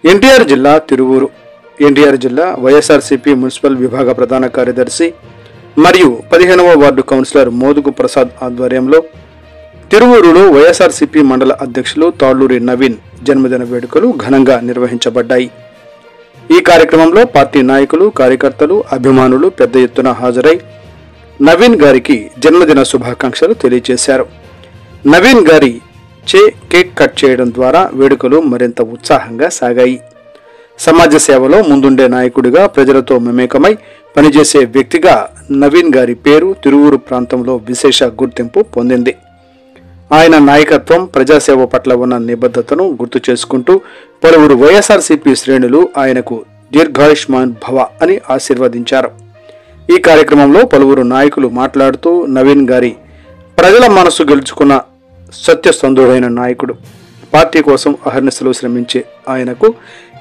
ఎన్టీఆర్ జిల్లా తిరువూరు. ఎన్టీఆర్ జిల్లా వైఎస్ఆర్సీపీ మున్సిపల్ విభాగ ప్రధాన కార్యదర్శి మరియు 15వ వార్డు కౌన్సిలర్ మోదుగు ప్రసాద్ ఆధ్వర్యంలో తిరువూరులో వైఎస్ఆర్సీపీ మండల అధ్యక్షులు తాళ్లూరి నవీన్ జన్మదిన వేడుకలు ఘనంగా నిర్వహించబడ్డాయి. ఈ కార్యక్రమంలో పార్టీ నాయకులు, కార్యకర్తలు, అభిమానులు పెద్ద ఎత్తున హాజరై నవీన్ గారికి జన్మదిన శుభాకాంక్షలు తెలియజేశారు. నవీన్ గారి కేక్ కట్ చేయడం ద్వారా వేడుకలు మరింత ఉత్సాహంగా సాగాయి. సమాజ సేవలో ముందుండే నాయకుడిగా, ప్రజలతో మమేకమై పనిచేసే వ్యక్తిగా నవీన్ గారి పేరు తిరువూరు ప్రాంతంలో విశేష గుర్తింపు పొందింది. ఆయన నాయకత్వం, ప్రజాసేవ పట్ల ఉన్న నిబద్ధతను గుర్తు చేసుకుంటూ పలువురు వైఎస్ఆర్సీపీ శ్రేణులు ఆయనకు దీర్ఘాయుష్మాన్ భవ అని ఆశీర్వదించారు. ఈ కార్యక్రమంలో పలువురు నాయకులు మాట్లాడుతూ నవీన్ గారి ప్రజల మనసు గెలుచుకున్న సత్యసంధుడైన నాయకుడు, పార్టీ కోసం అహర్నిశలు శ్రమించే ఆయనకు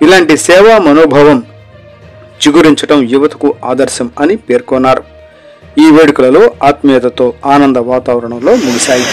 ఇలాంటి సేవా మనోభావం చిగురించడం యువతకు ఆదర్శం అని పేర్కొన్నారు. ఈ వేడుకలలో ఆత్మీయతతో ఆనంద వాతావరణంలో ముగిశాయి.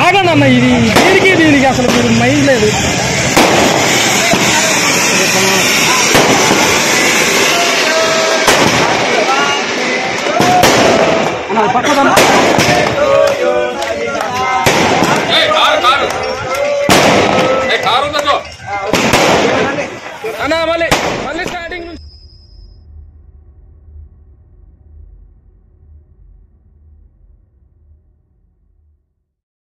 ఆగండి ఇది దీనికి అసలు మీరు మైండ్ లేదు. మళ్ళీ స్టార్టింగ్